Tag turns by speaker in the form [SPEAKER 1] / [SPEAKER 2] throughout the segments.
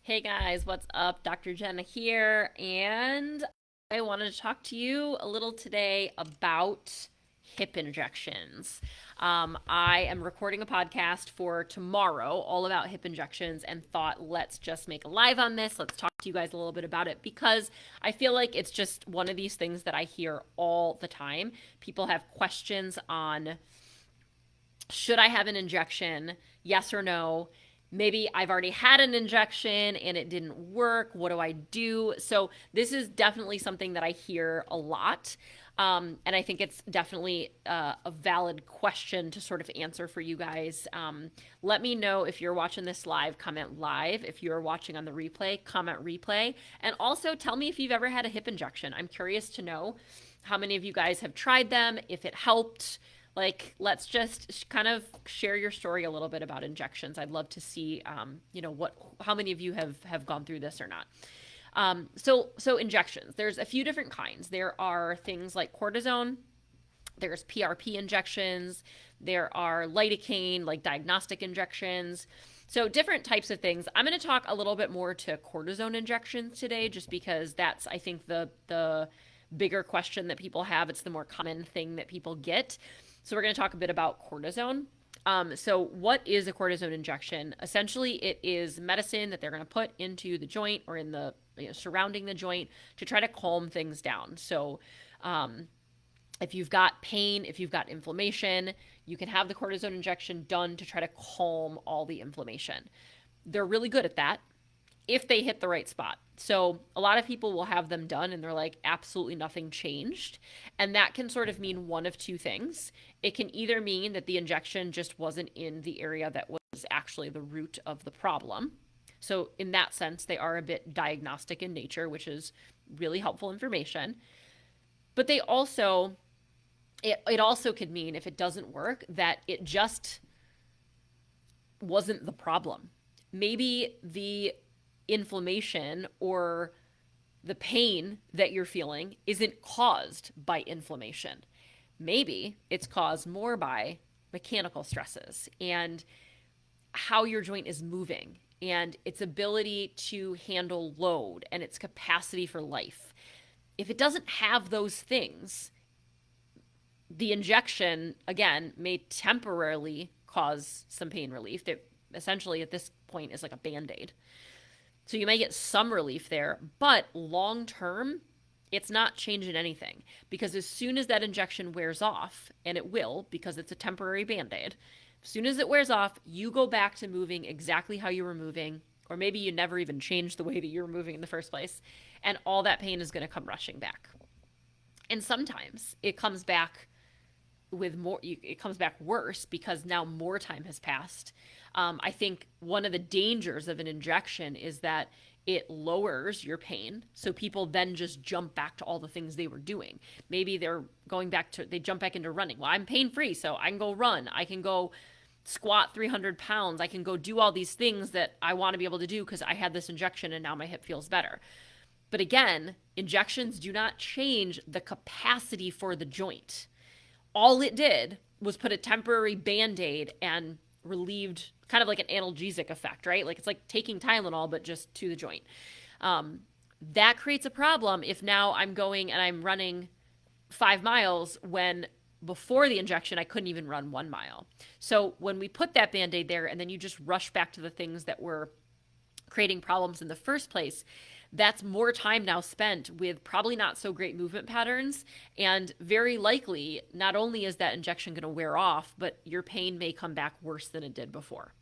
[SPEAKER 1] Hey guys, what's up? Dr. Jenna here, and I wanted to talk to you a little today about hip injections. I am recording a podcast for tomorrow all about hip injections and thought, let's just make a live on this. Let's talk to you guys a little bit about it because I feel like it's just one of these things that I hear all the time. People have questions on, should I have an injection? Yes or no? Maybe I've already had an injection and it didn't work. What do I do? So, this is definitely something that I hear a lot. And I think it's definitely a valid question to sort of answer for you guys. Let me know if you're watching this live, comment live. If you're watching on the replay, comment replay. And also tell me if you've ever had a hip injection. I'm curious to know how many of you guys have tried them, if it helped. Like, let's just kind of share your story a little bit about injections. I'd love to see, how many of you have gone through this or not. So injections. There's a few different kinds. There are things like cortisone. There's PRP injections. There are lidocaine, like diagnostic injections. So different types of things. I'm going to talk a little bit more to cortisone injections today, just because that's, I think, the bigger question that people have. It's the more common thing that people get. So we're going to talk a bit about cortisone. So what is a cortisone injection? Essentially, it is medicine that they're going to put into the joint or in the surrounding the joint to try to calm things down. So if you've got pain, if you've got inflammation, you can have the cortisone injection done to try to calm all the inflammation. They're really good at that if they hit the right spot. So a lot of people will have them done and they're like, absolutely nothing changed. And that can sort of mean one of two things. It can either mean that the injection just wasn't in the area that was actually the root of the problem. So in that sense, they are a bit diagnostic in nature, which is really helpful information. But they also, it also could mean, if it doesn't work, that it just wasn't the problem. Maybe the inflammation or the pain that you're feeling isn't caused by inflammation. Maybe it's caused more by mechanical stresses and how your joint is moving and its ability to handle load and its capacity for life. If it doesn't have those things, the injection, again, may temporarily cause some pain relief. That essentially at this point is like a Band-Aid. So you may get some relief there, but long term, it's not changing anything, because as soon as that injection wears off, and it will because it's a temporary Band-Aid, as soon as it wears off, you go back to moving exactly how you were moving, or maybe you never even changed the way that you were moving in the first place, and all that pain is going to come rushing back. And sometimes it comes back it comes back worse because now more time has passed. I think one of the dangers of an injection is that it lowers your pain. So people then just jump back to all the things they were doing. Maybe they jump back into running. Well, I'm pain free, so I can go run. I can go squat 300 pounds. I can go do all these things that I want to be able to do because I had this injection and now my hip feels better. But again, injections do not change the capacity for the joint. All it did was put a temporary Band-Aid and relieved, kind of like an analgesic effect, right? Like it's like taking Tylenol, but just to the joint. That creates a problem if now I'm going and I'm running 5 miles when before the injection I couldn't even run 1 mile. So when we put that Band-Aid there and then you just rush back to the things that were creating problems in the first place, that's more time now spent with probably not so great movement patterns. And very likely, not only is that injection going to wear off, but your pain may come back worse than it did before.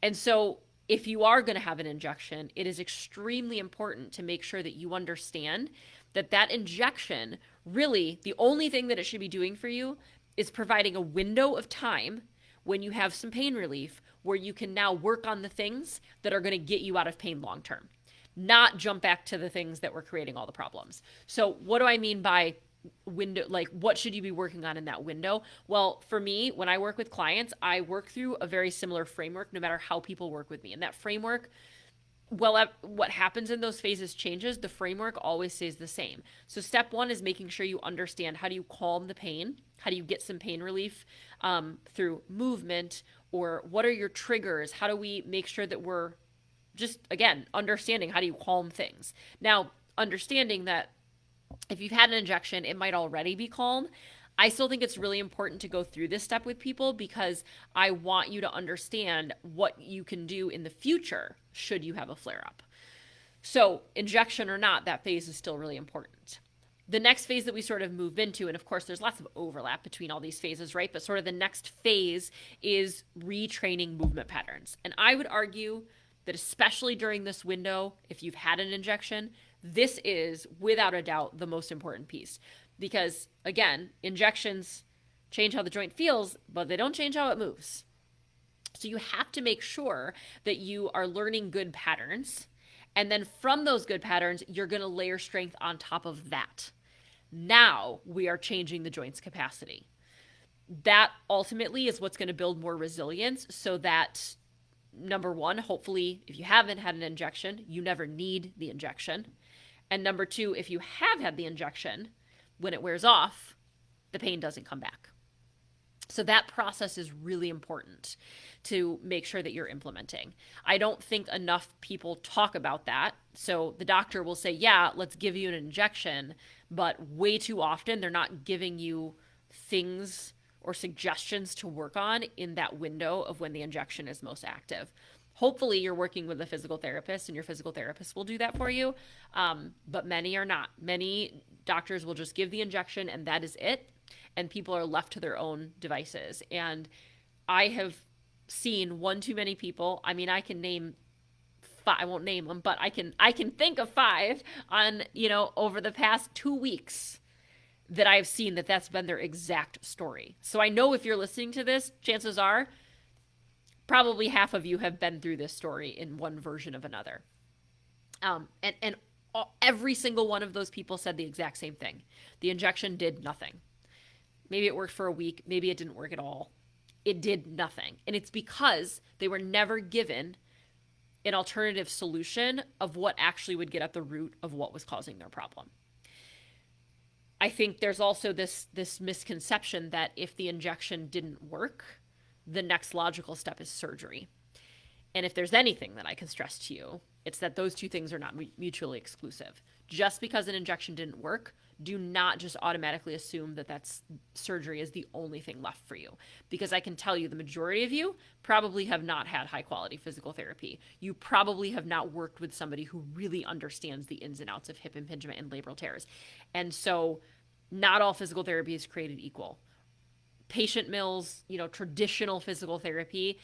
[SPEAKER 1] And so if you are going to have an injection, it is extremely important to make sure that you understand that that injection, really, the only thing that it should be doing for you is providing a window of time when you have some pain relief where you can now work on the things that are going to get you out of pain long term, not jump back to the things that were creating all the problems. So what do I mean by window? Like, what should you be working on in that window? Well, for me, when I work with clients, I work through a very similar framework no matter how people work with me. And that framework, well, what happens in those phases changes. The framework always stays the same. So step one is making sure you understand, how do you calm the pain? How do you get some pain relief through movement? Or what are your triggers? How do we make sure that we're just, again, understanding how do you calm things. Now, understanding that if you've had an injection, it might already be calm. I still think it's really important to go through this step with people because I want you to understand what you can do in the future should you have a flare up. So, injection or not, that phase is still really important. The next phase that we sort of move into, and of course, there's lots of overlap between all these phases, right? But sort of the next phase is retraining movement patterns. And I would argue that especially during this window, if you've had an injection, this is without a doubt the most important piece. Because again, injections change how the joint feels, but they don't change how it moves. So you have to make sure that you are learning good patterns. And then from those good patterns, you're going to layer strength on top of that. Now we are changing the joint's capacity. That ultimately is what's going to build more resilience so that, number one, hopefully, if you haven't had an injection, you never need the injection. And number two, if you have had the injection, when it wears off, the pain doesn't come back. So that process is really important to make sure that you're implementing. I don't think enough people talk about that. So the doctor will say, yeah, let's give you an injection, but way too often they're not giving you things or suggestions to work on in that window of when the injection is most active. Hopefully you're working with a physical therapist and your physical therapist will do that for you. But many are not. Many doctors will just give the injection and that is it. And people are left to their own devices. And I have seen one too many people. I mean, I can name five, I won't name them, but I can think of five on, over the past 2 weeks that I've seen that's been their exact story. So I know if you're listening to this, chances are probably half of you have been through this story in one version of another. And every single one of those people said the exact same thing. The injection did nothing. Maybe it worked for a week. Maybe it didn't work at all. It did nothing. And it's because they were never given an alternative solution of what actually would get at the root of what was causing their problem. I think there's also this misconception that if the injection didn't work, the next logical step is surgery. And if there's anything that I can stress to you, it's that those two things are not mutually exclusive. Just because an injection didn't work, do not just automatically assume that that's surgery is the only thing left for you. Because I can tell you the majority of you probably have not had high quality physical therapy. You probably have not worked with somebody who really understands the ins and outs of hip impingement and labral tears. And so not all physical therapy is created equal. Patient mills, traditional physical therapy,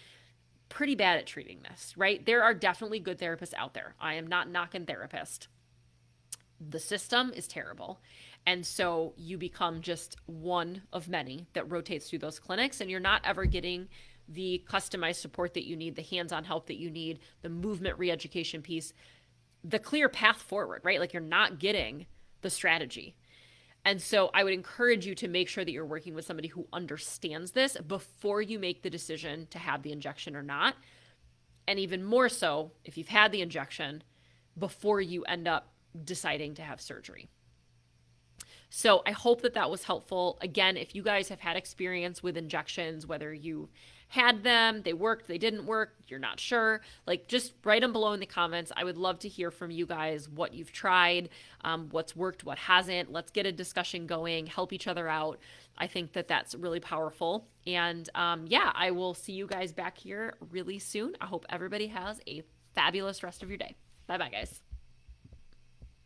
[SPEAKER 1] pretty bad at treating this, right? There are definitely good therapists out there. I am not knocking therapists. The system is terrible. And so you become just one of many that rotates through those clinics, and you're not ever getting the customized support that you need, the hands-on help that you need, the movement re-education piece, the clear path forward, right? Like you're not getting the strategy. And so I would encourage you to make sure that you're working with somebody who understands this before you make the decision to have the injection or not. And even more so, if you've had the injection, before you end up deciding to have surgery. So I hope that was helpful. Again, if you guys have had experience with injections, whether you had them, they worked, they didn't work, you're not sure, just write them below in the comments. I would love to hear from you guys what you've tried, what's worked, what hasn't. Let's get a discussion going, help each other out. I think that's really powerful. And I will see you guys back here really soon. I hope everybody has a fabulous rest of your day. Bye-bye, guys.